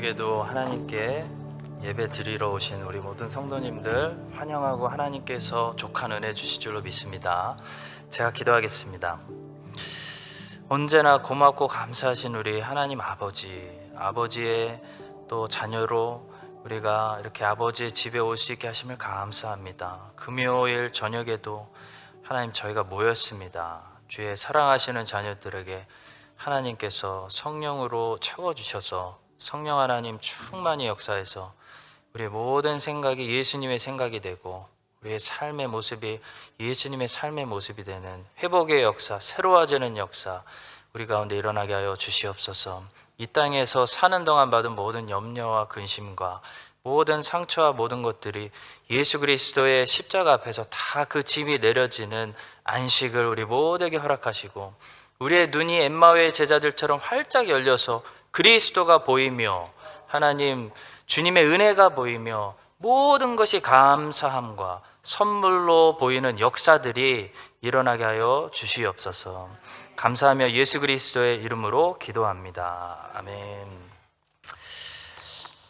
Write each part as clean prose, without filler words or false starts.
저녁에도 하나님께 예배 드리러 오신 우리 모든 성도님들 환영하고 하나님께서 족한 은혜 주실 줄로 믿습니다. 제가 기도하겠습니다. 언제나 고맙고 감사하신 우리 하나님 아버지의 또 자녀로 우리가 이렇게 아버지의 집에 올 수 있게 하심을 감사합니다. 금요일 저녁에도 하나님 저희가 모였습니다. 주의 사랑하시는 자녀들에게 하나님께서 성령으로 채워주셔서 성령 하나님 충만히 역사해서 우리의 모든 생각이 예수님의 생각이 되고 우리의 삶의 모습이 예수님의 삶의 모습이 되는 회복의 역사, 새로워지는 역사 우리 가운데 일어나게 하여 주시옵소서. 이 땅에서 사는 동안 받은 모든 염려와 근심과 모든 상처와 모든 것들이 예수 그리스도의 십자가 앞에서 다 그 짐이 내려지는 안식을 우리 모두에게 허락하시고 우리의 눈이 엠마오의 제자들처럼 활짝 열려서 그리스도가 보이며 하나님 주님의 은혜가 보이며 모든 것이 감사함과 선물로 보이는 역사들이 일어나게 하여 주시옵소서. 감사하며 예수 그리스도의 이름으로 기도합니다. 아멘.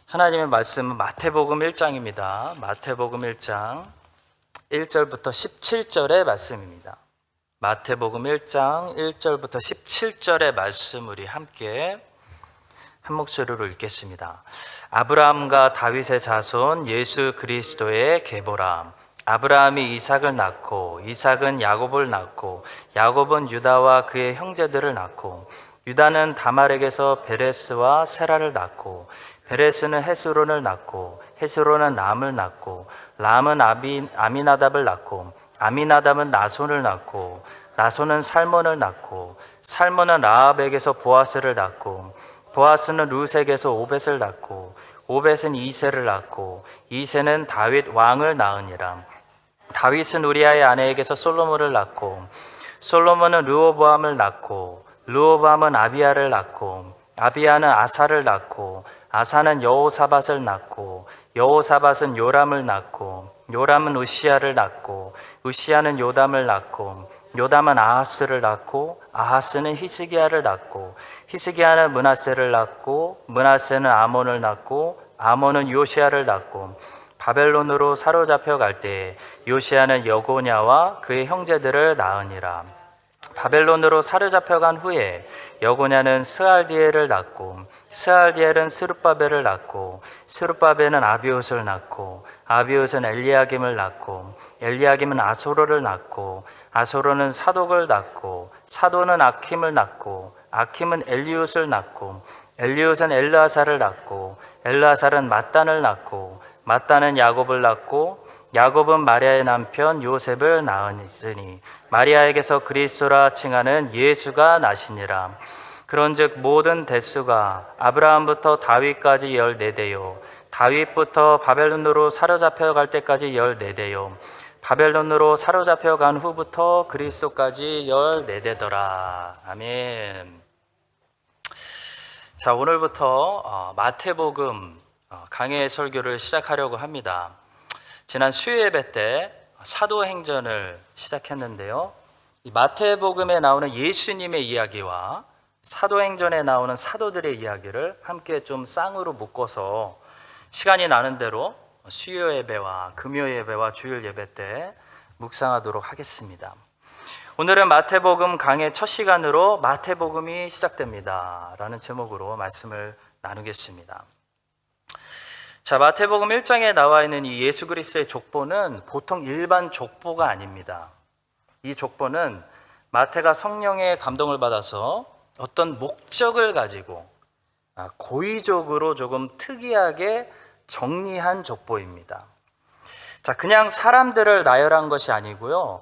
하나님의 말씀은 마태복음 1장입니다. 마태복음 1장 1절부터 17절의 말씀입니다. 마태복음 1장 1절부터 17절의 말씀 우리 함께 한 목소리로 읽겠습니다. 아브라함과 다윗의 자손 예수 그리스도의 계보라. 아브라함이 이삭을 낳고 이삭은 야곱을 낳고 야곱은 유다와 그의 형제들을 낳고 유다는 다말에게서 베레스와 세라를 낳고 베레스는 헤스론을 낳고 헤스론은 람을 낳고 람은 아미나답을 낳고 아미나답은 나손을 낳고 나손은 살몬을 낳고 살몬은 라합에게서 보아스를 낳고 보아스는 루색에서 오벳을 낳고 오벳은 이새를 낳고 이새는 다윗 왕을 낳으니라. 다윗은 우리아의 아내에게서 솔로몬을 낳고 솔로몬은 르호보암을 낳고 르호보암은 아비야를 낳고 아비야는 아사를 낳고 아사는 여호사밧을 낳고 여호사밧은 요람을 낳고 요람은 우시야를 낳고 우시야는 요담을 낳고 요담은 아하스를 낳고 아하스는 히스기야를 낳고 히스기야는 므낫세를 낳고 므낫세는 아몬을 낳고 아몬은 요시야를 낳고 바벨론으로 사로잡혀 갈 때에 요시야는 여고냐와 그의 형제들을 낳으니라. 바벨론으로 사로잡혀 간 후에 여고냐는 스알디엘을 낳고 스알디엘은 스룹바벨을 낳고 스룹바벨은 아비웃을 낳고 아비웃은 엘리야김을 낳고 엘리야김은 아소로를 낳고 아소로는 사독을 낳고 사도는 아킴을 낳고 아킴은 엘리웃을 낳고 엘리웃은 엘르아사를 낳고 엘르아사는 mat단을 낳고 mat단은 야곱을 낳고 야곱은 마리아의 남편 요셉을 낳으니 마리아에게서 그리스도라 칭하는 예수가 나시니라. 그런즉 모든 대수가 아브라함부터 다윗까지 14대요 다윗부터 바벨론으로 사로잡혀 갈 때까지 14대요 바벨론으로 사로잡혀 간 후부터 그리스도까지 14대더라. 아멘. 자, 오늘부터 마태복음 강해 설교를 시작하려고 합니다. 지난 수요예배 때 사도행전을 시작했는데요. 이 마태복음에 나오는 예수님의 이야기와 사도행전에 나오는 사도들의 이야기를 함께 좀 쌍으로 묶어서 시간이 나는 대로 수요 예배와 금요 예배와 주일 예배 때 묵상하도록 하겠습니다. 오늘은 마태복음 강의 첫 시간으로 마태복음이 시작됩니다 라는 제목으로 말씀을 나누겠습니다. 자, 마태복음 1장에 나와 있는 이 예수 그리스도의 족보는 보통 일반 족보가 아닙니다. 이 족보는 마태가 성령의 감동을 받아서 어떤 목적을 가지고 고의적으로 조금 특이하게 정리한 족보입니다. 자, 그냥 사람들을 나열한 것이 아니고요.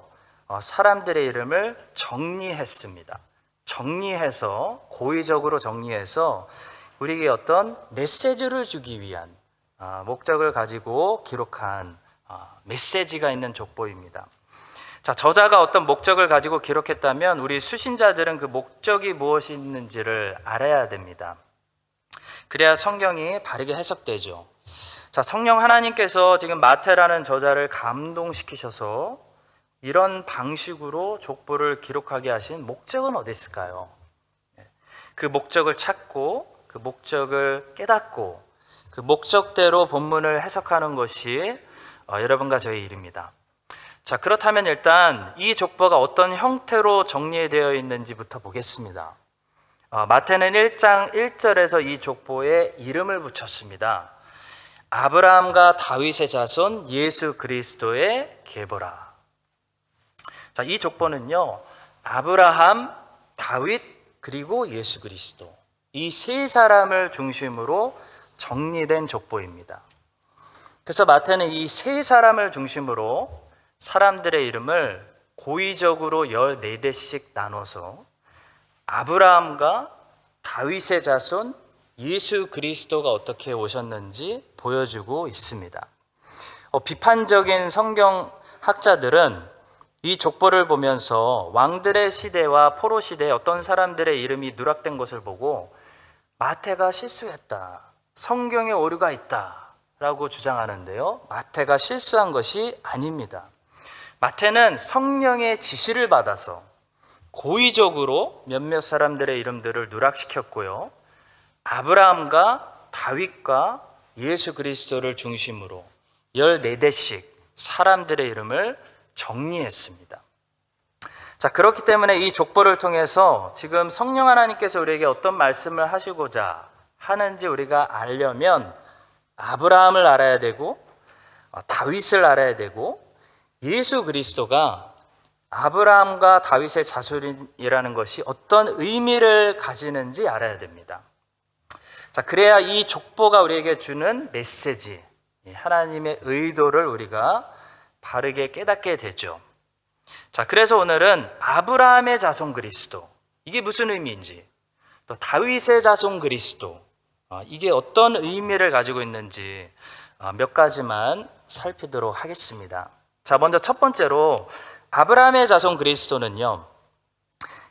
사람들의 이름을 정리했습니다. 정리해서 고의적으로 정리해서 우리에게 어떤 메시지를 주기 위한 목적을 가지고 기록한 메시지가 있는 족보입니다. 자, 저자가 어떤 목적을 가지고 기록했다면 우리 수신자들은 그 목적이 무엇이 있는지를 알아야 됩니다. 그래야 성경이 바르게 해석되죠. 자, 성령 하나님께서 지금 마태라는 저자를 감동시키셔서 이런 방식으로 족보를 기록하게 하신 목적은 어디 있을까요? 그 목적을 찾고 그 목적을 깨닫고 그 목적대로 본문을 해석하는 것이 여러분과 저의 일입니다. 자, 그렇다면 일단 이 족보가 어떤 형태로 정리되어 있는지부터 보겠습니다. 마태는 1장 1절에서 이 족보에 이름을 붙였습니다. 아브라함과 다윗의 자손 예수 그리스도의 계보라. 자, 이 족보는요, 아브라함, 다윗, 그리고 예수 그리스도, 이 세 사람을 중심으로 정리된 족보입니다. 그래서 마태는 이 세 사람을 중심으로 사람들의 이름을 고의적으로 14대씩 나눠서 아브라함과 다윗의 자손 예수 그리스도가 어떻게 오셨는지 보여주고 있습니다. 비판적인 성경학자들은 이 족보를 보면서 왕들의 시대와 포로 시대에 어떤 사람들의 이름이 누락된 것을 보고 마태가 실수했다, 성경에 오류가 있다 라고 주장하는데요, 마태가 실수한 것이 아닙니다. 마태는 성령의 지시를 받아서 고의적으로 몇몇 사람들의 이름들을 누락시켰고요, 아브라함과 다윗과 예수 그리스도를 중심으로 14대씩 사람들의 이름을 정리했습니다. 자, 그렇기 때문에 이 족보를 통해서 지금 성령 하나님께서 우리에게 어떤 말씀을 하시고자 하는지 우리가 알려면 아브라함을 알아야 되고 다윗을 알아야 되고 예수 그리스도가 아브라함과 다윗의 자손이라는 것이 어떤 의미를 가지는지 알아야 됩니다. 자, 그래야 이 족보가 우리에게 주는 메시지, 하나님의 의도를 우리가 바르게 깨닫게 되죠. 자, 그래서 오늘은 아브라함의 자손 그리스도, 이게 무슨 의미인지, 또 다윗의 자손 그리스도, 이게 어떤 의미를 가지고 있는지 몇 가지만 살피도록 하겠습니다. 자, 먼저 첫 번째로 아브라함의 자손 그리스도는요,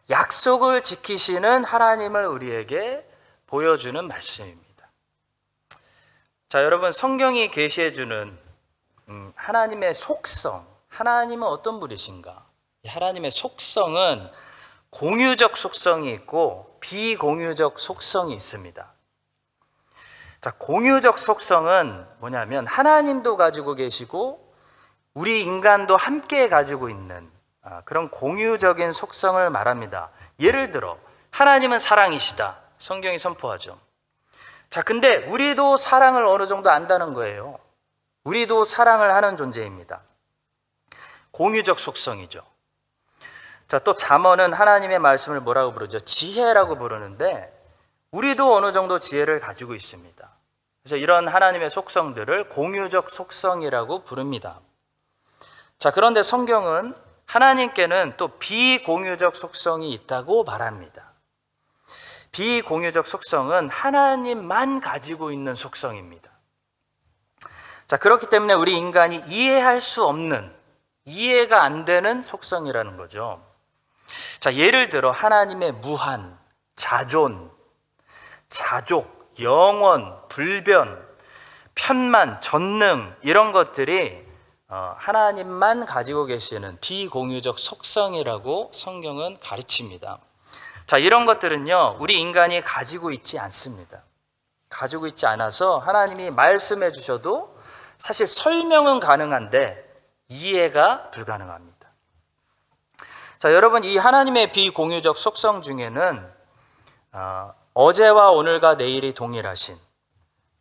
약속을 지키시는 하나님을 우리에게 보여주는 말씀입니다. 자, 여러분, 성경이 계시해주는 하나님의 속성, 하나님은 어떤 분이신가? 하나님의 속성은 공유적 속성이 있고 비공유적 속성이 있습니다. 자, 공유적 속성은 뭐냐면 하나님도 가지고 계시고 우리 인간도 함께 가지고 있는 그런 공유적인 속성을 말합니다. 예를 들어 하나님은 사랑이시다, 성경이 선포하죠. 자, 근데 우리도 사랑을 어느 정도 안다는 거예요. 우리도 사랑을 하는 존재입니다. 공유적 속성이죠. 자, 또 잠언은 하나님의 말씀을 뭐라고 부르죠? 지혜라고 부르는데 우리도 어느 정도 지혜를 가지고 있습니다. 그래서 이런 하나님의 속성들을 공유적 속성이라고 부릅니다. 자, 그런데 성경은 하나님께는 또 비공유적 속성이 있다고 말합니다. 비공유적 속성은 하나님만 가지고 있는 속성입니다. 자, 그렇기 때문에 우리 인간이 이해할 수 없는, 이해가 안 되는 속성이라는 거죠. 자, 예를 들어 하나님의 무한, 자존, 자족, 영원, 불변, 편만, 전능, 이런 것들이 하나님만 가지고 계시는 비공유적 속성이라고 성경은 가르칩니다. 자, 이런 것들은요, 우리 인간이 가지고 있지 않습니다. 가지고 있지 않아서 하나님이 말씀해 주셔도 사실 설명은 가능한데 이해가 불가능합니다. 자, 여러분, 이 하나님의 비공유적 속성 중에는 어제와 오늘과 내일이 동일하신,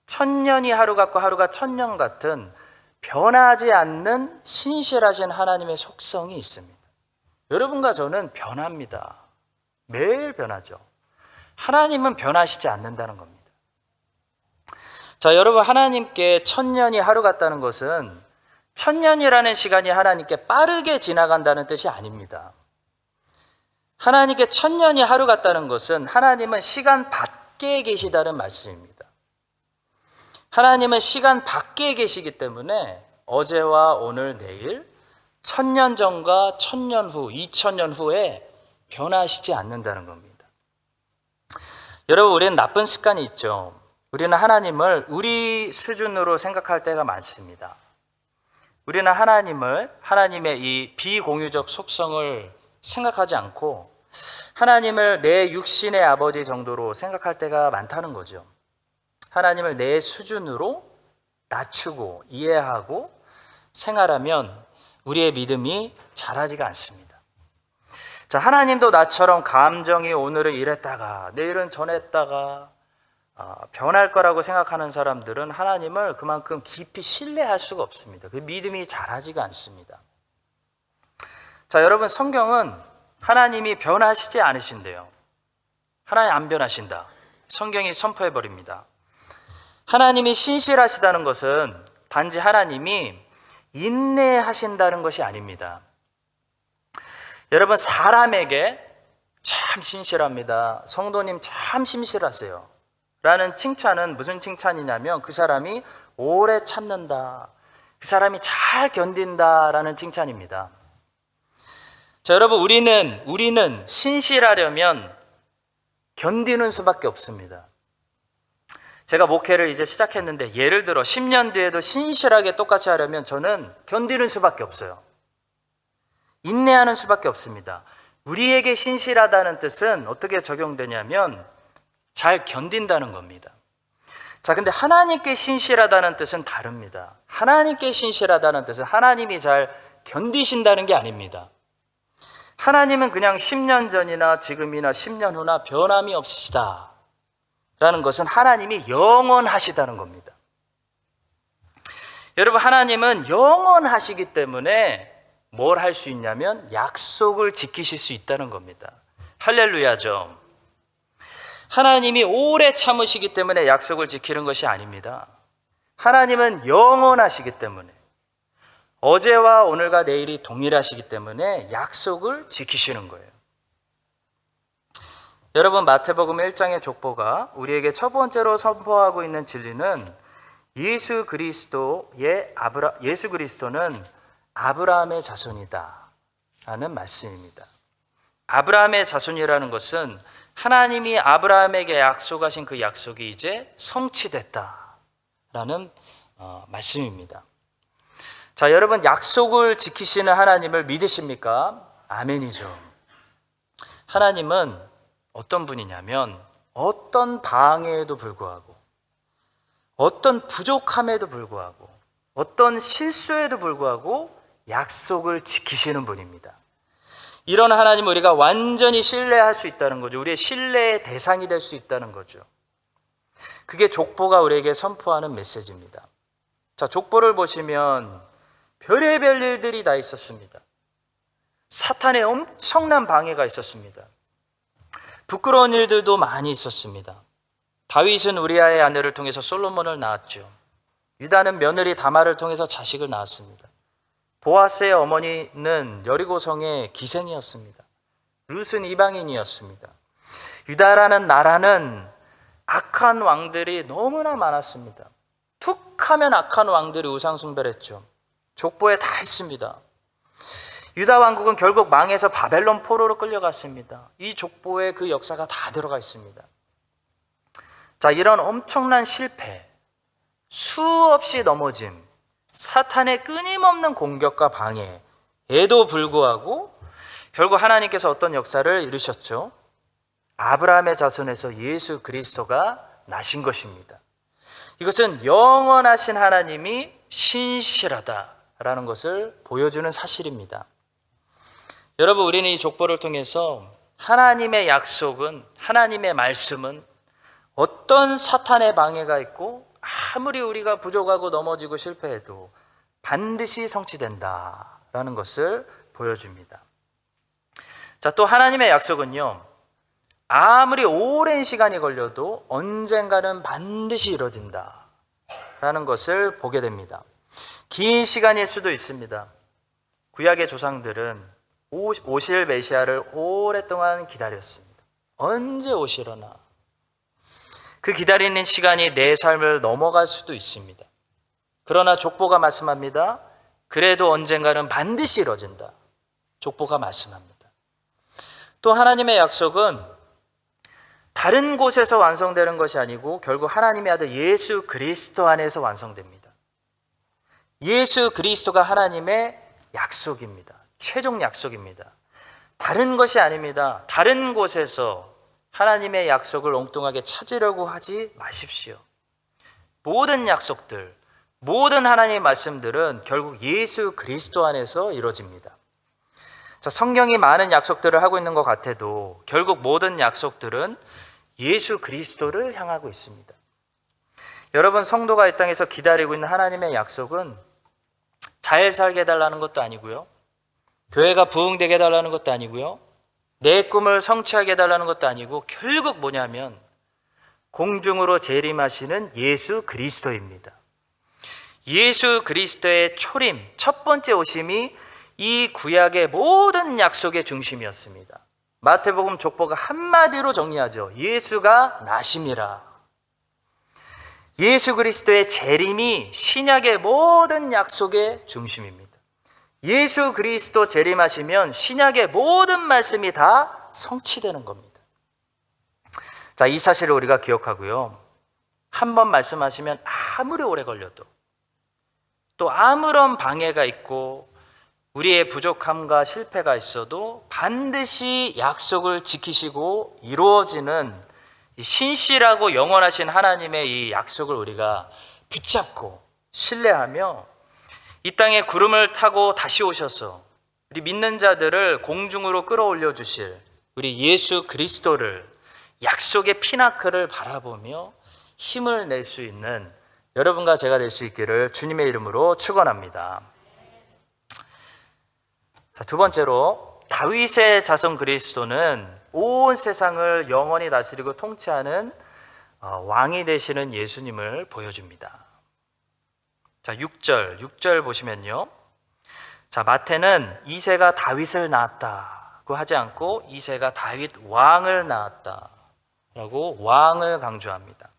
천년이 하루 같고 하루가 천년 같은 변하지 않는 신실하신 하나님의 속성이 있습니다. 여러분과 저는 변합니다. 매일 변하죠. 하나님은 변하시지 않는다는 겁니다. 자, 여러분, 하나님께 천년이 하루 같다는 것은 천년이라는 시간이 하나님께 빠르게 지나간다는 뜻이 아닙니다. 하나님께 천년이 하루 같다는 것은 하나님은 시간 밖에 계시다는 말씀입니다. 하나님은 시간 밖에 계시기 때문에 어제와 오늘, 내일, 천년 전과 천년 후, 2000년 후에 변하시지 않는다는 겁니다. 여러분, 우리는 나쁜 습관이 있죠. 우리는 하나님을 우리 수준으로 생각할 때가 많습니다. 우리는 하나님의 이 비공유적 속성을 생각하지 않고 하나님을 내 육신의 아버지 정도로 생각할 때가 많다는 거죠. 하나님을 내 수준으로 낮추고 이해하고 생활하면 우리의 믿음이 자라지가 않습니다. 자, 하나님도 나처럼 감정이 오늘은 이랬다가 내일은 저랬다가 변할 거라고 생각하는 사람들은 하나님을 그만큼 깊이 신뢰할 수가 없습니다. 그 믿음이 자라지가 않습니다. 자, 여러분, 성경은 하나님이 변하시지 않으신대요. 하나님 안 변하신다. 성경이 선포해 버립니다. 하나님이 신실하시다는 것은 단지 하나님이 인내하신다는 것이 아닙니다. 여러분, 사람에게 참 신실합니다. 성도님 참 신실하세요. 라는 칭찬은 무슨 칭찬이냐면 그 사람이 오래 참는다. 그 사람이 잘 견딘다라는 칭찬입니다. 자, 여러분, 우리는 신실하려면 견디는 수밖에 없습니다. 제가 목회를 이제 시작했는데 예를 들어 10년 뒤에도 신실하게 똑같이 하려면 저는 견디는 수밖에 없어요. 인내하는 수밖에 없습니다. 우리에게 신실하다는 뜻은 어떻게 적용되냐면 잘 견딘다는 겁니다. 자, 근데 하나님께 신실하다는 뜻은 다릅니다. 하나님께 신실하다는 뜻은 하나님이 잘 견디신다는 게 아닙니다. 하나님은 그냥 10년 전이나 지금이나 10년 후나 변함이 없으시다 라는 것은 하나님이 영원하시다는 겁니다. 여러분, 하나님은 영원하시기 때문에 뭘 할 수 있냐면 약속을 지키실 수 있다는 겁니다. 할렐루야죠. 하나님이 오래 참으시기 때문에 약속을 지키는 것이 아닙니다. 하나님은 영원하시기 때문에 어제와 오늘과 내일이 동일하시기 때문에 약속을 지키시는 거예요. 여러분, 마태복음 1장의 족보가 우리에게 첫 번째로 선포하고 있는 진리는 예수 그리스도는 아브라함의 자손이다 라는 말씀입니다. 아브라함의 자손이라는 것은 하나님이 아브라함에게 약속하신 그 약속이 이제 성취됐다 라는 말씀입니다. 자, 여러분, 약속을 지키시는 하나님을 믿으십니까? 아멘이죠. 하나님은 어떤 분이냐면 어떤 방해에도 불구하고 어떤 부족함에도 불구하고 어떤 실수에도 불구하고 약속을 지키시는 분입니다. 이런 하나님 우리가 완전히 신뢰할 수 있다는 거죠. 우리의 신뢰의 대상이 될 수 있다는 거죠. 그게 족보가 우리에게 선포하는 메시지입니다. 자, 족보를 보시면 별의별 일들이 다 있었습니다. 사탄의 엄청난 방해가 있었습니다. 부끄러운 일들도 많이 있었습니다. 다윗은 우리아의 아내를 통해서 솔로몬을 낳았죠. 유다는 며느리 다말을 통해서 자식을 낳았습니다. 보아스의 어머니는 여리고성의 기생이었습니다. 룻은 이방인이었습니다. 유다라는 나라는 악한 왕들이 너무나 많았습니다. 툭하면 악한 왕들이 우상숭배를 했죠. 족보에 다 있습니다. 유다 왕국은 결국 망해서 바벨론 포로로 끌려갔습니다. 이 족보에 그 역사가 다 들어가 있습니다. 자, 이런 엄청난 실패, 수없이 넘어짐, 사탄의 끊임없는 공격과 방해에도 불구하고 결국 하나님께서 어떤 역사를 이루셨죠? 아브라함의 자손에서 예수 그리스도가 나신 것입니다. 이것은 영원하신 하나님이 신실하다라는 것을 보여주는 사실입니다. 여러분, 우리는 이 족보를 통해서 하나님의 약속은, 하나님의 말씀은 어떤 사탄의 방해가 있고 아무리 우리가 부족하고 넘어지고 실패해도 반드시 성취된다라는 것을 보여줍니다. 자, 또 하나님의 약속은요, 아무리 오랜 시간이 걸려도 언젠가는 반드시 이루어진다라는 것을 보게 됩니다. 긴 시간일 수도 있습니다. 구약의 조상들은 오실 메시아를 오랫동안 기다렸습니다. 언제 오시려나? 그 기다리는 시간이 내 삶을 넘어갈 수도 있습니다. 그러나 족보가 말씀합니다. 그래도 언젠가는 반드시 이루어진다. 족보가 말씀합니다. 또 하나님의 약속은 다른 곳에서 완성되는 것이 아니고 결국 하나님의 아들 예수 그리스도 안에서 완성됩니다. 예수 그리스도가 하나님의 약속입니다. 최종 약속입니다. 다른 것이 아닙니다. 다른 곳에서 하나님의 약속을 엉뚱하게 찾으려고 하지 마십시오. 모든 약속들, 모든 하나님의 말씀들은 결국 예수 그리스도 안에서 이루어집니다. 자, 성경이 많은 약속들을 하고 있는 것 같아도 결국 모든 약속들은 예수 그리스도를 향하고 있습니다. 여러분, 성도가 이 땅에서 기다리고 있는 하나님의 약속은 잘 살게 해달라는 것도 아니고요, 교회가 부흥되게 해달라는 것도 아니고요, 내 꿈을 성취하게 해달라는 것도 아니고, 결국 뭐냐면 공중으로 재림하시는 예수 그리스도입니다. 예수 그리스도의 초림, 첫 번째 오심이 이 구약의 모든 약속의 중심이었습니다. 마태복음 족보가 한마디로 정리하죠. 예수가 나심이라. 예수 그리스도의 재림이 신약의 모든 약속의 중심입니다. 예수 그리스도 재림하시면 신약의 모든 말씀이 다 성취되는 겁니다. 자, 이 사실을 우리가 기억하고요, 한 번 말씀하시면 아무리 오래 걸려도, 또 아무런 방해가 있고 우리의 부족함과 실패가 있어도 반드시 약속을 지키시고 이루어지는 신실하고 영원하신 하나님의 이 약속을 우리가 붙잡고 신뢰하며 이 땅에 구름을 타고 다시 오셔서 우리 믿는 자들을 공중으로 끌어올려 주실 우리 예수 그리스도를, 약속의 피나클을 바라보며 힘을 낼 수 있는 여러분과 제가 될 수 있기를 주님의 이름으로 축원합니다. 자, 두 번째로 다윗의 자손 그리스도는 온 세상을 영원히 다스리고 통치하는 왕이 되시는 예수님을 보여줍니다. 자, 6절 보시면요, 자, 마태는 이새가 다윗을 낳았다고 하지 않고 이새가 다윗 왕을 낳았다라고 왕을 강조합니다.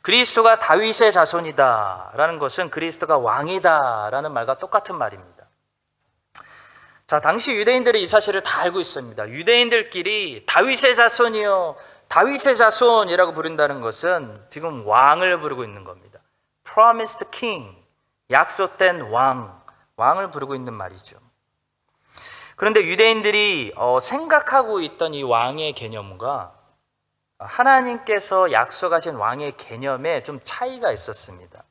그리스도가 다윗의 자손이다라는 것은 그리스도가 왕이다라는 말과 똑같은 말입니다. 자, 당시 유대인들이 이 사실을 다 알고 있습니다. 유대인들끼리 다윗의 자손이요, 다윗의 자손이라고 부른다는 것은 지금 왕을 부르고 있는 겁니다. Promised King, 약속된 왕을 부르고 있는 말이죠. 그런데 유대인들이 생각하고 있던 이 왕의 개념과 하나님께서 약속하신 왕의 개념에 좀 차이가 있었습니다.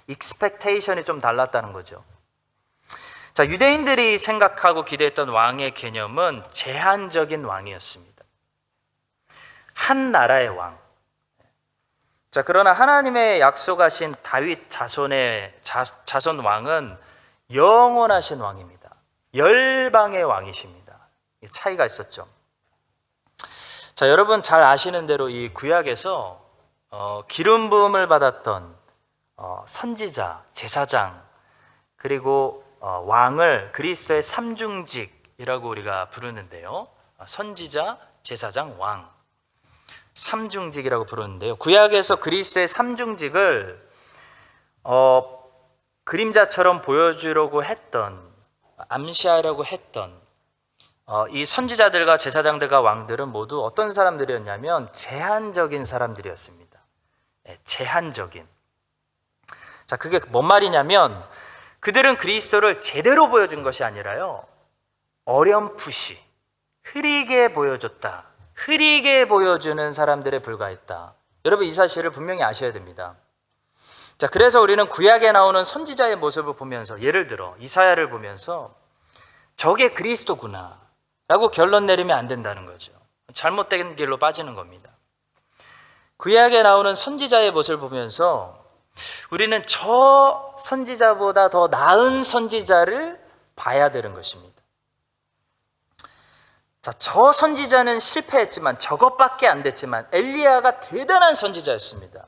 expectation이 좀 달랐다는 거죠. 자, 유대인들이 생각하고 기대했던 왕의 개념은 제한적인 왕이었습니다. 한 나라의 왕. 자, 그러나 하나님의 약속하신 다윗 자손 왕은 영원하신 왕입니다. 열방의 왕이십니다. 차이가 있었죠. 자, 여러분 잘 아시는 대로 이 구약에서 기름 부음을 받았던 선지자, 제사장, 그리고 왕을 그리스도의 삼중직이라고 우리가 부르는데요. 선지자, 제사장, 왕, 삼중직이라고 부르는데요. 구약에서 그리스도의 삼중직을 그림자처럼 보여주려고 했던, 암시하려고 했던 이 선지자들과 제사장들과 왕들은 모두 어떤 사람들이었냐면 제한적인 사람들이었습니다. 제한적인. 자, 그게 뭔 말이냐면 그들은 그리스도를 제대로 보여준 것이 아니라요, 어렴풋이 흐리게 보여줬다. 흐리게 보여주는 사람들에 불과했다. 여러분, 이 사실을 분명히 아셔야 됩니다. 자, 그래서 우리는 구약에 나오는 선지자의 모습을 보면서, 예를 들어 이사야를 보면서 저게 그리스도구나 라고 결론 내리면 안 된다는 거죠. 잘못된 길로 빠지는 겁니다. 구약에 나오는 선지자의 모습을 보면서 우리는 저 선지자보다 더 나은 선지자를 봐야 되는 것입니다. 자, 저 선지자는 실패했지만, 저것밖에 안 됐지만 엘리야가 대단한 선지자였습니다.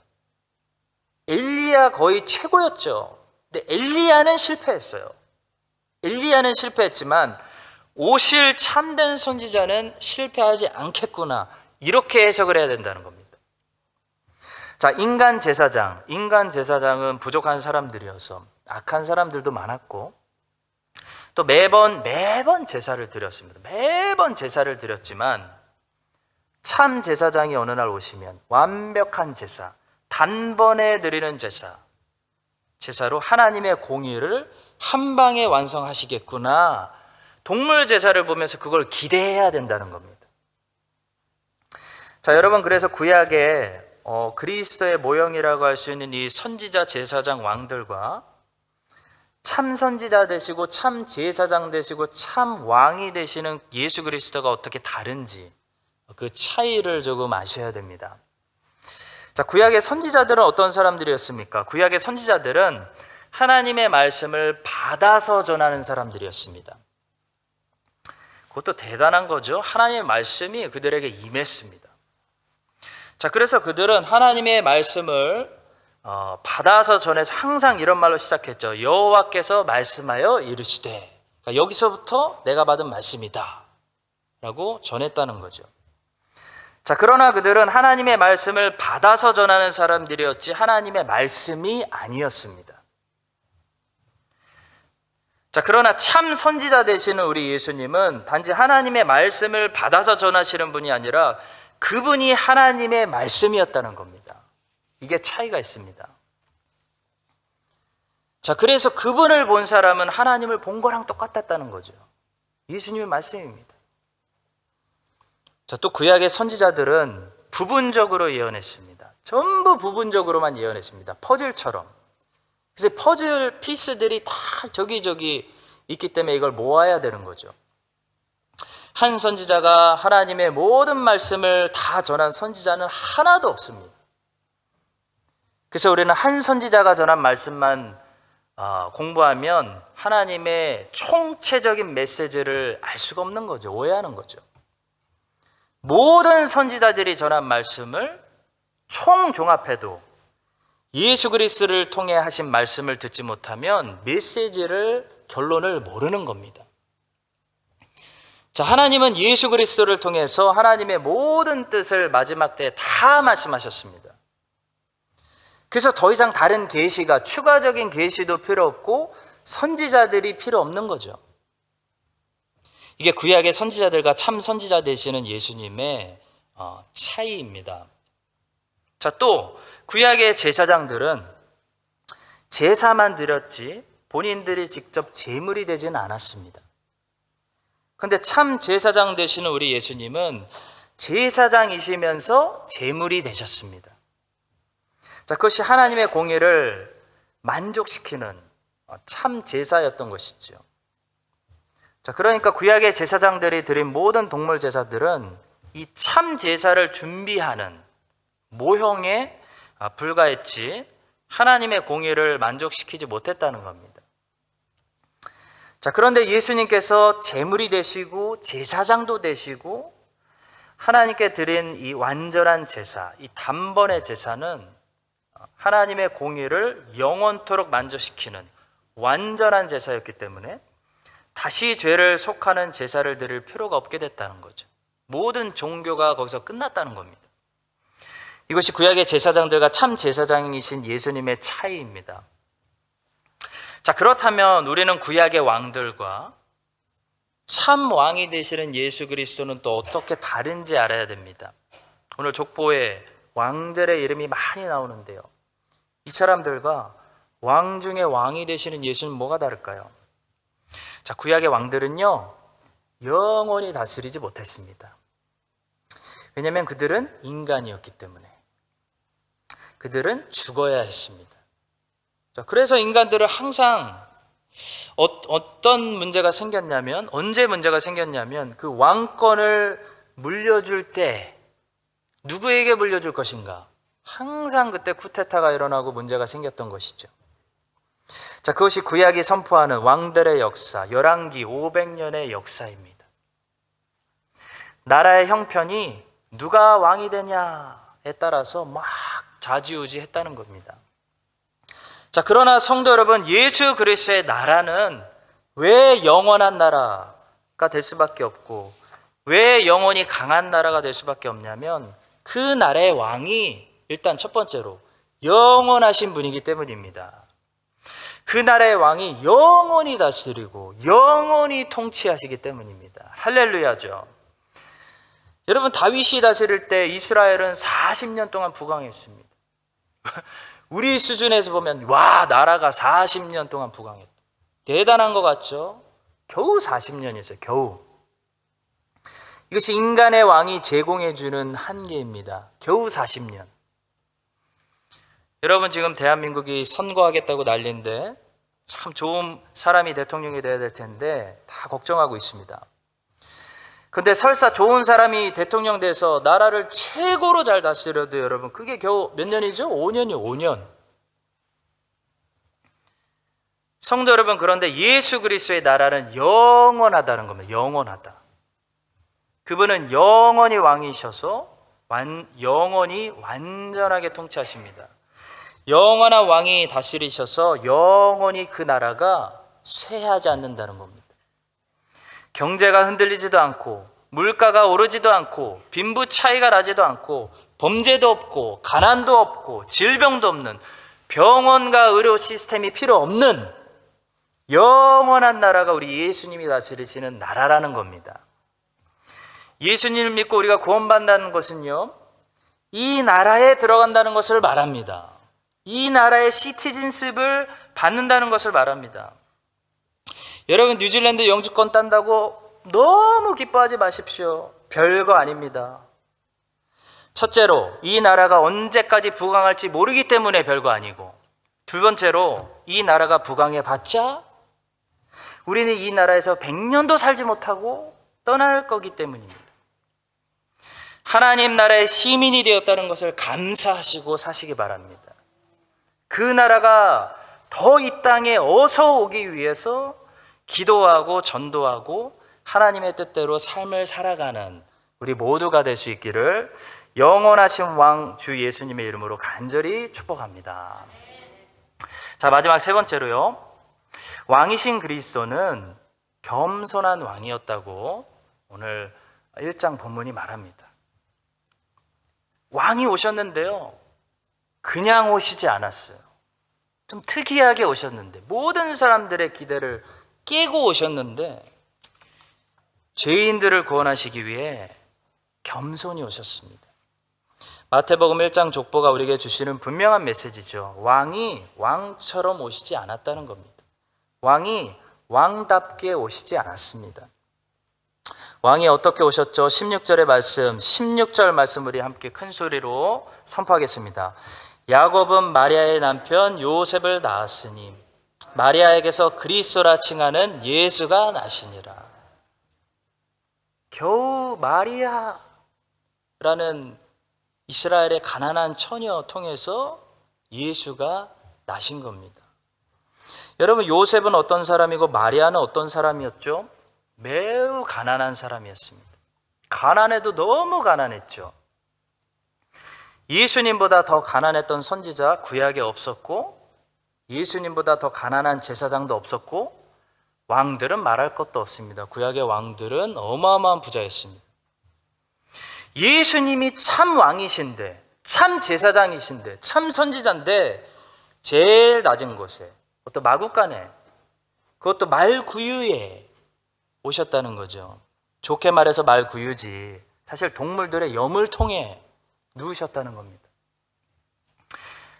엘리야 거의 최고였죠. 근데 엘리야는 실패했어요. 엘리야는 실패했지만 오실 참된 선지자는 실패하지 않겠구나, 이렇게 해석을 해야 된다는 겁니다. 자, 인간 제사장은 부족한 사람들이어서 악한 사람들도 많았고, 또 매번 제사를 드렸습니다. 매번 제사를 드렸지만 참 제사장이 어느 날 오시면 완벽한 제사, 단번에 드리는 제사로 하나님의 공의를 한 방에 완성하시겠구나, 동물 제사를 보면서 그걸 기대해야 된다는 겁니다. 자, 여러분, 그래서 구약에 그리스도의 모형이라고 할 수 있는 이 선지자, 제사장, 왕들과 참 선지자 되시고 참 제사장 되시고 참 왕이 되시는 예수 그리스도가 어떻게 다른지 그 차이를 조금 아셔야 됩니다. 자, 구약의 선지자들은 어떤 사람들이었습니까? 구약의 선지자들은 하나님의 말씀을 받아서 전하는 사람들이었습니다. 그것도 대단한 거죠. 하나님의 말씀이 그들에게 임했습니다. 자, 그래서 그들은 하나님의 말씀을 받아서 전해서 항상 이런 말로 시작했죠. 여호와께서 말씀하여 이르시되, 그러니까 여기서부터 내가 받은 말씀이다 라고 전했다는 거죠. 자, 그러나 그들은 하나님의 말씀을 받아서 전하는 사람들이었지 하나님의 말씀이 아니었습니다. 자, 그러나 참 선지자 되시는 우리 예수님은 단지 하나님의 말씀을 받아서 전하시는 분이 아니라 그분이 하나님의 말씀이었다는 겁니다. 이게 차이가 있습니다. 자, 그래서 그분을 본 사람은 하나님을 본 거랑 똑같았다는 거죠. 예수님의 말씀입니다. 자, 또 구약의 선지자들은 부분적으로 예언했습니다. 전부 부분적으로만 예언했습니다. 퍼즐처럼. 그래서 퍼즐 피스들이 다 저기 있기 때문에 이걸 모아야 되는 거죠. 한 선지자가 하나님의 모든 말씀을 다 전한 선지자는 하나도 없습니다. 그래서 우리는 한 선지자가 전한 말씀만 공부하면 하나님의 총체적인 메시지를 알 수가 없는 거죠. 오해하는 거죠. 모든 선지자들이 전한 말씀을 총종합해도 예수 그리스도를 통해 하신 말씀을 듣지 못하면 메시지를, 결론을 모르는 겁니다. 자, 하나님은 예수 그리스도를 통해서 하나님의 모든 뜻을 마지막 때에 다 말씀하셨습니다. 그래서 더 이상 다른 계시가, 추가적인 계시도 필요 없고 선지자들이 필요 없는 거죠. 이게 구약의 선지자들과 참 선지자 되시는 예수님의 차이입니다. 자, 또 구약의 제사장들은 제사만 드렸지 본인들이 직접 제물이 되지는 않았습니다. 그런데 참 제사장 되시는 우리 예수님은 제사장이시면서 제물이 되셨습니다. 자, 그것이 하나님의 공의를 만족시키는 참 제사였던 것이죠. 자, 그러니까 구약의 제사장들이 드린 모든 동물 제사들은 이 참 제사를 준비하는 모형에 불과했지 하나님의 공의를 만족시키지 못했다는 겁니다. 자, 그런데 예수님께서 제물이 되시고 제사장도 되시고 하나님께 드린 이 완전한 제사, 이 단번의 제사는 하나님의 공의를 영원토록 만족시키는 완전한 제사였기 때문에 다시 죄를 속하는 제사를 드릴 필요가 없게 됐다는 거죠. 모든 종교가 거기서 끝났다는 겁니다. 이것이 구약의 제사장들과 참 제사장이신 예수님의 차이입니다. 자, 그렇다면 우리는 구약의 왕들과 참 왕이 되시는 예수 그리스도는 또 어떻게 다른지 알아야 됩니다. 오늘 족보에 왕들의 이름이 많이 나오는데요. 이 사람들과 왕 중에 왕이 되시는 예수는 뭐가 다를까요? 자, 구약의 왕들은요, 영원히 다스리지 못했습니다. 왜냐하면 그들은 인간이었기 때문에. 그들은 죽어야 했습니다. 자, 그래서 인간들은 항상 어떤 문제가 생겼냐면, 언제 문제가 생겼냐면 그 왕권을 물려줄 때 누구에게 물려줄 것인가? 항상 그때 쿠데타가 일어나고 문제가 생겼던 것이죠. 자, 그것이 구약이 선포하는 왕들의 역사, 열왕기 500년의 역사입니다. 나라의 형편이 누가 왕이 되냐에 따라서 막 좌지우지했다는 겁니다. 자, 그러나 성도 여러분, 예수 그리스도의 나라는 왜 영원한 나라가 될 수밖에 없고 왜 영원히 강한 나라가 될 수밖에 없냐면 그 나라의 왕이 일단 첫 번째로 영원하신 분이기 때문입니다. 그 나라의 왕이 영원히 다스리고 영원히 통치하시기 때문입니다. 할렐루야죠. 여러분, 다윗이 다스릴 때 이스라엘은 40년 동안 부강했습니다. 우리 수준에서 보면 와, 나라가 40년 동안 부강했다. 대단한 것 같죠? 겨우 40년이었어요. 겨우. 이것이 인간의 왕이 제공해주는 한계입니다. 겨우 40년. 여러분 지금 대한민국이 선거하겠다고 난리인데 참 좋은 사람이 대통령이 돼야 될 텐데 다 걱정하고 있습니다. 근데 설사 좋은 사람이 대통령 돼서 나라를 최고로 잘 다스려도 여러분 그게 겨우 몇 년이죠? 5년이요. 5년. 성도 여러분, 그런데 예수 그리스도의 나라는 영원하다는 겁니다. 영원하다. 그분은 영원히 왕이셔서 영원히 완전하게 통치하십니다. 영원한 왕이 다스리셔서 영원히 그 나라가 쇠하지 않는다는 겁니다. 경제가 흔들리지도 않고 물가가 오르지도 않고 빈부 차이가 나지도 않고 범죄도 없고 가난도 없고 질병도 없는 병원과 의료 시스템이 필요 없는 영원한 나라가 우리 예수님이 다스리시는 나라라는 겁니다. 예수님을 믿고 우리가 구원받는다는 것은요, 이 나라에 들어간다는 것을 말합니다. 이 나라의 시티즌십을 받는다는 것을 말합니다. 여러분 뉴질랜드 영주권 딴다고 너무 기뻐하지 마십시오. 별거 아닙니다. 첫째로 이 나라가 언제까지 부강할지 모르기 때문에 별거 아니고, 두 번째로 이 나라가 부강해 봤자 우리는 이 나라에서 100년도 살지 못하고 떠날 거기 때문입니다. 하나님 나라의 시민이 되었다는 것을 감사하시고 사시기 바랍니다. 그 나라가 더 이 땅에 어서 오기 위해서 기도하고 전도하고 하나님의 뜻대로 삶을 살아가는 우리 모두가 될 수 있기를 영원하신 왕 주 예수님의 이름으로 간절히 축복합니다. 자, 마지막 세 번째로요, 왕이신 그리스도는 겸손한 왕이었다고 오늘 1장 본문이 말합니다. 왕이 오셨는데요, 그냥 오시지 않았어요. 좀 특이하게 오셨는데, 모든 사람들의 기대를 깨고 오셨는데 죄인들을 구원하시기 위해 겸손히 오셨습니다. 마태복음 1장 족보가 우리에게 주시는 분명한 메시지죠. 왕이 왕처럼 오시지 않았다는 겁니다. 왕이 왕답게 오시지 않았습니다. 왕이 어떻게 오셨죠? 16절의 말씀, 16절 말씀 우리 함께 큰 소리로 선포하겠습니다. 야곱은 마리아의 남편 요셉을 낳았으니 마리아에게서 그리스도라 칭하는 예수가 나시니라. 겨우 마리아라는 이스라엘의 가난한 처녀 통해서 예수가 나신 겁니다. 여러분, 요셉은 어떤 사람이고 마리아는 어떤 사람이었죠? 매우 가난한 사람이었습니다. 가난해도 너무 가난했죠. 예수님보다 더 가난했던 선지자 구약에 없었고, 예수님보다 더 가난한 제사장도 없었고, 왕들은 말할 것도 없습니다. 구약의 왕들은 어마어마한 부자였습니다. 예수님이 참 왕이신데, 참 제사장이신데, 참 선지자인데 제일 낮은 곳에, 그것도 마구간에, 그것도 말구유에 오셨다는 거죠. 좋게 말해서 말구유지 사실 동물들의 여물통에 누우셨다는 겁니다.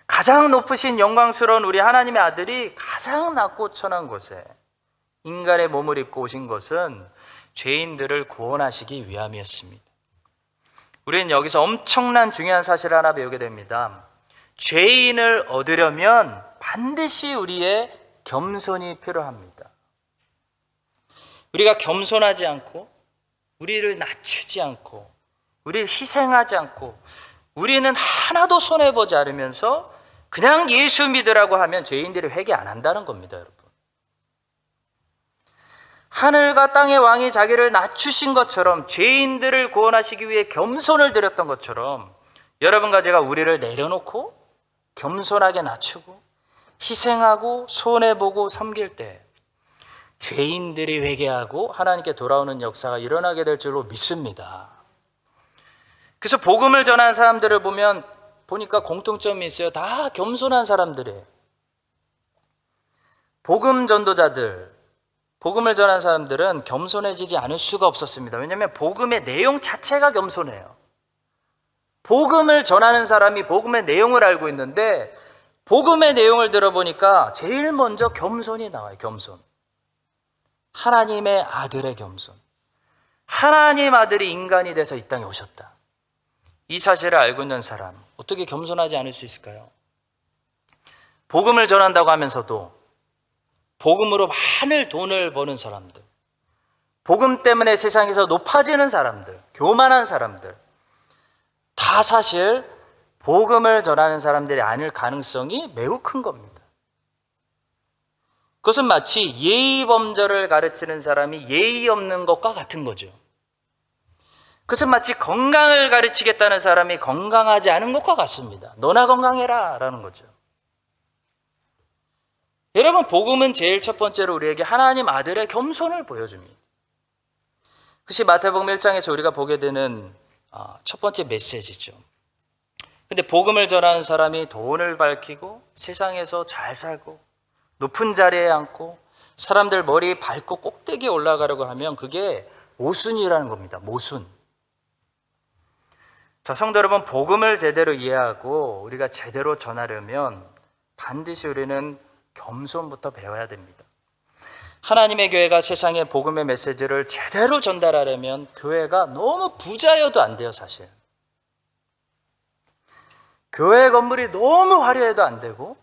가장 높으신 영광스러운 우리 하나님의 아들이 가장 낮고 천한 곳에 인간의 몸을 입고 오신 것은 죄인들을 구원하시기 위함이었습니다. 우리는 여기서 엄청난 중요한 사실을 하나 배우게 됩니다. 죄인을 얻으려면 반드시 우리의 겸손이 필요합니다. 우리가 겸손하지 않고, 우리를 낮추지 않고, 우리를 희생하지 않고, 우리는 하나도 손해보지 않으면서 그냥 예수 믿으라고 하면 죄인들이 회개 안 한다는 겁니다, 여러분. 하늘과 땅의 왕이 자기를 낮추신 것처럼, 죄인들을 구원하시기 위해 겸손을 드렸던 것처럼, 여러분과 제가 우리를 내려놓고 겸손하게 낮추고 희생하고 손해보고 섬길 때 죄인들이 회개하고 하나님께 돌아오는 역사가 일어나게 될 줄로 믿습니다. 그래서 복음을 전하는 사람들을 보니까 공통점이 있어요. 다 겸손한 사람들이에요. 복음 전도자들, 복음을 전하는 사람들은 겸손해지지 않을 수가 없었습니다. 왜냐하면 복음의 내용 자체가 겸손해요. 복음을 전하는 사람이 복음의 내용을 알고 있는데, 복음의 내용을 들어보니까 제일 먼저 겸손이 나와요. 겸손. 하나님의 아들의 겸손. 하나님 아들이 인간이 돼서 이 땅에 오셨다. 이 사실을 알고 있는 사람, 어떻게 겸손하지 않을 수 있을까요? 복음을 전한다고 하면서도 복음으로 많은 돈을 버는 사람들, 복음 때문에 세상에서 높아지는 사람들, 교만한 사람들, 다 사실 복음을 전하는 사람들이 아닐 가능성이 매우 큰 겁니다. 그것은 마치 예의 범절을 가르치는 사람이 예의 없는 것과 같은 거죠. 그것은 마치 건강을 가르치겠다는 사람이 건강하지 않은 것과 같습니다. 너나 건강해라 라는 거죠. 여러분, 복음은 제일 첫 번째로 우리에게 하나님 아들의 겸손을 보여줍니다. 그것이 마태복음 1장에서 우리가 보게 되는 첫 번째 메시지죠. 근데 복음을 전하는 사람이 돈을 밝히고 세상에서 잘 살고 높은 자리에 앉고 사람들 머리 밟고 꼭대기에 올라가려고 하면 그게 모순이라는 겁니다. 모순. 자, 성도 여러분, 복음을 제대로 이해하고 우리가 제대로 전하려면 반드시 우리는 겸손부터 배워야 됩니다. 하나님의 교회가 세상에 복음의 메시지를 제대로 전달하려면 교회가 너무 부자여도 안 돼요, 사실. 교회 건물이 너무 화려해도 안 되고,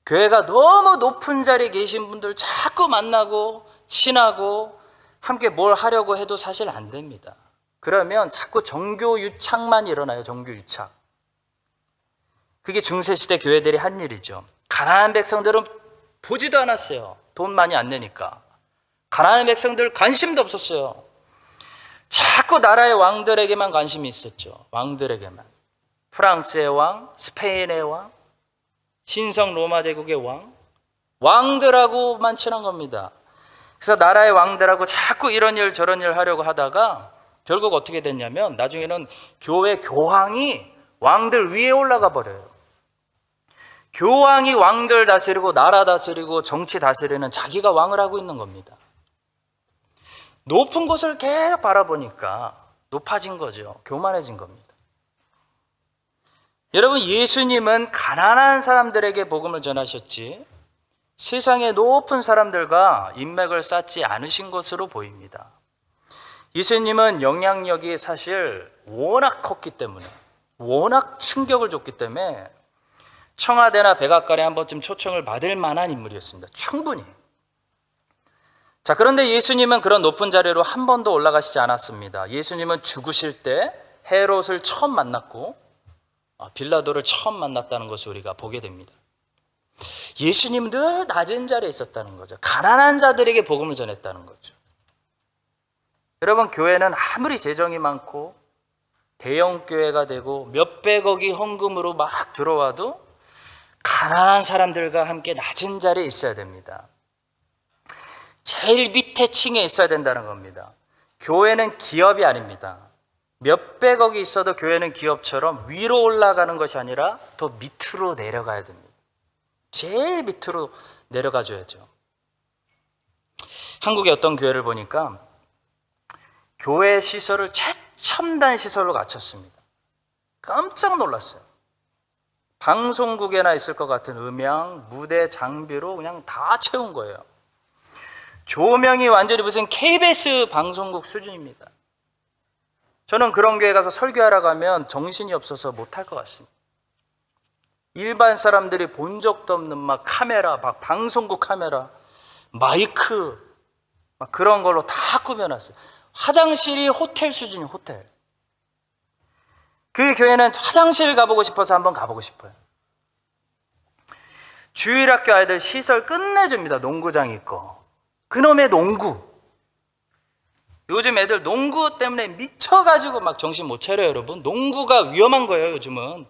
교회가 너무 높은 자리에 계신 분들 자꾸 만나고 친하고 함께 뭘 하려고 해도 사실 안 됩니다. 그러면 자꾸 정교 유착만 일어나요. 정교 유착. 그게 중세시대 교회들이 한 일이죠. 가난한 백성들은 보지도 않았어요. 돈 많이 안 내니까. 가난한 백성들 관심도 없었어요. 자꾸 나라의 왕들에게만 관심이 있었죠. 왕들에게만. 프랑스의 왕, 스페인의 왕, 신성 로마 제국의 왕, 왕들하고만 친한 겁니다. 그래서 나라의 왕들하고 자꾸 이런 일 저런 일 하려고 하다가 결국 어떻게 됐냐면 나중에는 교회 교황이 왕들 위에 올라가 버려요. 교황이 왕들 다스리고 나라 다스리고 정치 다스리는 자기가 왕을 하고 있는 겁니다. 높은 곳을 계속 바라보니까 높아진 거죠. 교만해진 겁니다. 여러분, 예수님은 가난한 사람들에게 복음을 전하셨지 세상의 높은 사람들과 인맥을 쌓지 않으신 것으로 보입니다. 예수님은 영향력이 사실 워낙 컸기 때문에, 워낙 충격을 줬기 때문에 청와대나 백악관에 한 번쯤 초청을 받을 만한 인물이었습니다. 충분히. 자, 그런데 예수님은 그런 높은 자리로 한 번도 올라가시지 않았습니다. 예수님은 죽으실 때 헤롯을 처음 만났고 빌라도를 처음 만났다는 것을 우리가 보게 됩니다. 예수님은 늘 낮은 자리에 있었다는 거죠. 가난한 자들에게 복음을 전했다는 거죠. 여러분, 교회는 아무리 재정이 많고 대형 교회가 되고 몇백억이 헌금으로 막 들어와도 가난한 사람들과 함께 낮은 자리에 있어야 됩니다. 제일 밑에 층에 있어야 된다는 겁니다. 교회는 기업이 아닙니다. 몇백억이 있어도 교회는 기업처럼 위로 올라가는 것이 아니라 더 밑으로 내려가야 됩니다. 제일 밑으로 내려가 줘야죠. 한국의 어떤 교회를 보니까 교회 시설을 최첨단 시설로 갖췄습니다. 깜짝 놀랐어요. 방송국에나 있을 것 같은 음향, 무대 장비로 그냥 다 채운 거예요. 조명이 완전히 무슨 KBS 방송국 수준입니다. 저는 그런 교회 가서 설교하러 가면 정신이 없어서 못할 것 같습니다. 일반 사람들이 본 적도 없는 막 카메라, 막 방송국 카메라, 마이크 막 그런 걸로 다 꾸며놨어요. 화장실이 호텔 수준이에요. 호텔. 그 교회는 화장실 가보고 싶어서 한번 가보고 싶어요. 주일학교 아이들 시설 끝내줍니다. 농구장 있고. 그놈의 농구. 요즘 애들 농구 때문에 미쳐가지고 막 정신 못 차려요, 여러분. 농구가 위험한 거예요, 요즘은.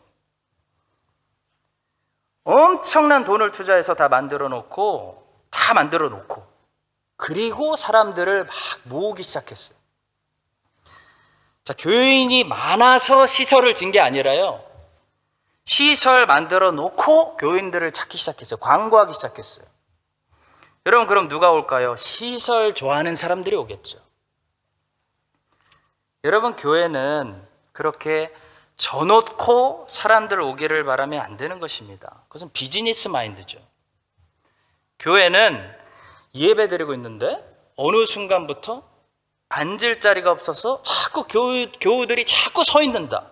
엄청난 돈을 투자해서 다 만들어 놓고 그리고 사람들을 막 모으기 시작했어요. 자, 교인이 많아서 시설을 진 게 아니라요, 시설 만들어 놓고 교인들을 찾기 시작했어요. 광고하기 시작했어요. 여러분, 그럼 누가 올까요? 시설 좋아하는 사람들이 오겠죠. 여러분, 교회는 그렇게 져놓고 사람들 오기를 바라면 안 되는 것입니다. 그것은 비즈니스 마인드죠. 교회는 예배 드리고 있는데 어느 순간부터 앉을 자리가 없어서 자꾸 교우들이 자꾸 서 있는다.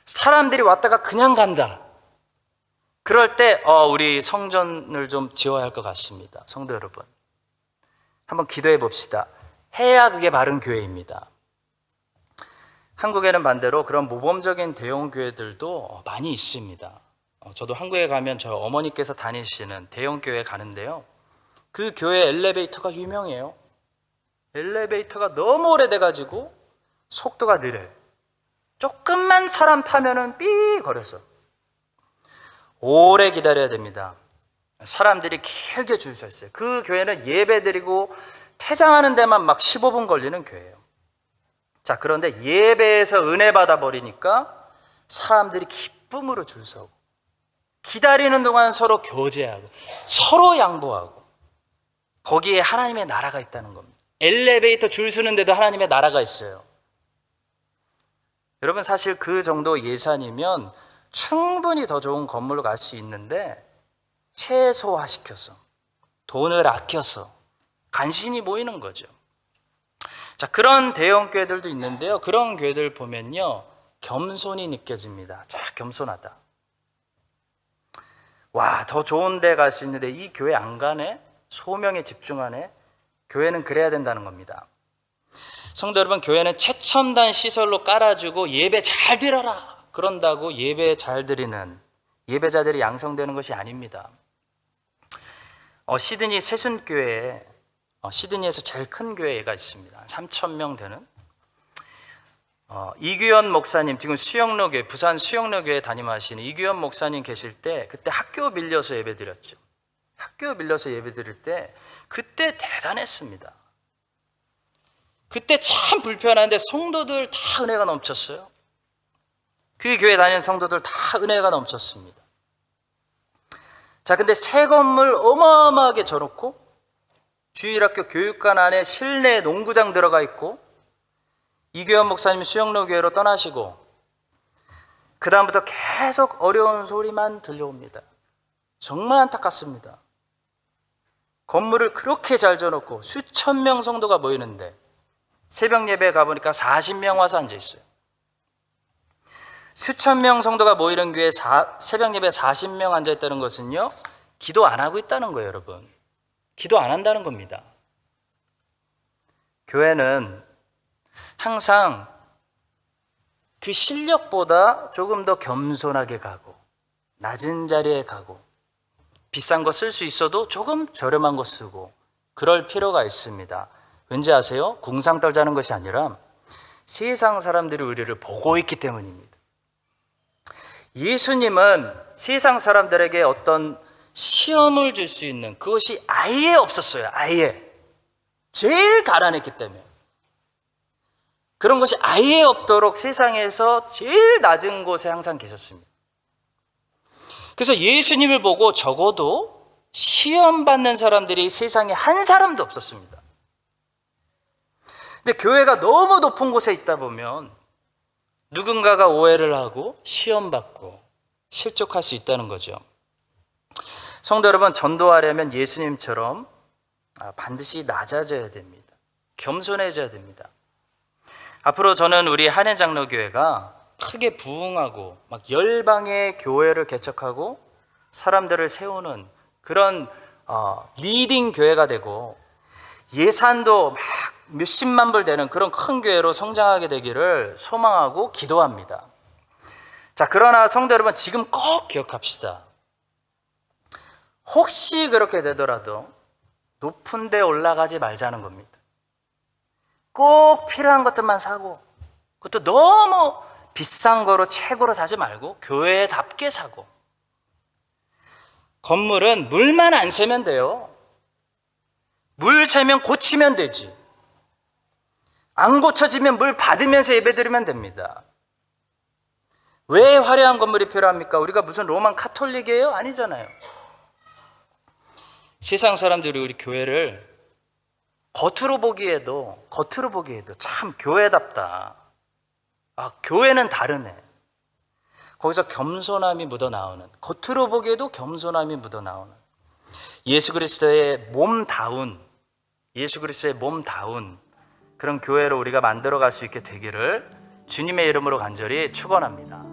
사람들이 왔다가 그냥 간다. 그럴 때 우리 성전을 좀 지어야 할 것 같습니다. 성도 여러분, 한번 기도해 봅시다. 해야 그게 바른 교회입니다. 한국에는 반대로 그런 모범적인 대형 교회들도 많이 있습니다. 저도 한국에 가면 저 어머니께서 다니시는 대형 교회 가는데요, 그 교회 엘리베이터가 유명해요. 엘리베이터가 너무 오래돼가지고 속도가 느려요. 조금만 사람 타면은 삐 거려서 오래 기다려야 됩니다. 사람들이 길게 줄 서 있어요. 그 교회는 예배 드리고 퇴장하는 데만 막 15분 걸리는 교회예요. 자, 그런데 예배에서 은혜 받아 버리니까 사람들이 기쁨으로 줄 서고, 기다리는 동안 서로 교제하고 서로 양보하고, 거기에 하나님의 나라가 있다는 겁니다. 엘리베이터 줄 서는데도 하나님의 나라가 있어요. 여러분, 사실 그 정도 예산이면 충분히 더 좋은 건물로 갈 수 있는데, 최소화시켜서 돈을 아껴서 간신히 모이는 거죠. 자, 그런 대형 교회들도 있는데요, 그런 교회들 보면요, 겸손이 느껴집니다. 자, 겸손하다. 와, 더 좋은 데 갈 수 있는데 이 교회 안 가네? 소명에 집중하네? 교회는 그래야 된다는 겁니다. 성도 여러분, 교회는 최첨단 시설로 깔아주고 예배 잘 드려라 그런다고 예배 잘 드리는 예배자들이 양성되는 것이 아닙니다. 시드니 세순교회에 시드니에서 제일 큰 교회가 있습니다. 3,000명 되는 이규현 목사님, 지금 수영로교회, 부산 수영로교회 담임하시는 이규현 목사님 계실 때 그때 학교 빌려서 예배 드렸죠. 학교 빌려서 예배 드릴 때 그때 대단했습니다. 그때 참 불편한데 성도들 다 은혜가 넘쳤어요. 그 교회 다니는 성도들 다 은혜가 넘쳤습니다. 자, 근데 새 건물 어마어마하게 져놓고 주일학교 교육관 안에 실내 농구장 들어가 있고, 이규현 목사님 수영로 교회로 떠나시고 그 다음부터 계속 어려운 소리만 들려옵니다. 정말 안타깝습니다. 건물을 그렇게 잘 져놓고 수천 명 성도가 모이는데 새벽 예배에 가보니까 40명 와서 앉아있어요. 수천 명 성도가 모이는 교회에 새벽 예배에 40명 앉아있다는 것은요, 기도 안 하고 있다는 거예요. 여러분, 기도 안 한다는 겁니다. 교회는 항상 그 실력보다 조금 더 겸손하게 가고, 낮은 자리에 가고, 비싼 거 쓸 수 있어도 조금 저렴한 거 쓰고, 그럴 필요가 있습니다. 왠지 아세요? 궁상 떨자는 것이 아니라 세상 사람들이 우리를 보고 있기 때문입니다. 예수님은 세상 사람들에게 어떤 시험을 줄 수 있는 그것이 아예 없었어요. 아예. 제일 가난했기 때문에. 그런 것이 아예 없도록 세상에서 제일 낮은 곳에 항상 계셨습니다. 그래서 예수님을 보고 적어도 시험받는 사람들이 세상에 한 사람도 없었습니다. 근데 교회가 너무 높은 곳에 있다 보면 누군가가 오해를 하고 시험받고 실족할 수 있다는 거죠. 성도 여러분, 전도하려면 예수님처럼 반드시 낮아져야 됩니다. 겸손해져야 됩니다. 앞으로 저는 우리 한해장로교회가 크게 부흥하고 막 열방의 교회를 개척하고 사람들을 세우는 그런 리딩 교회가 되고, 예산도 막 몇십만 불 되는 그런 큰 교회로 성장하게 되기를 소망하고 기도합니다. 자, 그러나 성도 여러분, 지금 꼭 기억합시다. 혹시 그렇게 되더라도 높은 데 올라가지 말자는 겁니다. 꼭 필요한 것들만 사고, 그것도 너무 비싼 거로 최고로 사지 말고 교회답게 사고, 건물은 물만 안 새면 돼요. 물 새면 고치면 되지. 안 고쳐지면 물 받으면서 예배드리면 됩니다. 왜 화려한 건물이 필요합니까? 우리가 무슨 로만 카톨릭이에요? 아니잖아요. 세상 사람들이 우리 교회를 겉으로 보기에도 참 교회답다. 교회는 다르네. 거기서 겸손함이 묻어나오는, 겉으로 보기에도 겸손함이 묻어나오는, 예수 그리스도의 몸다운 그런 교회로 우리가 만들어갈 수 있게 되기를 주님의 이름으로 간절히 축원합니다.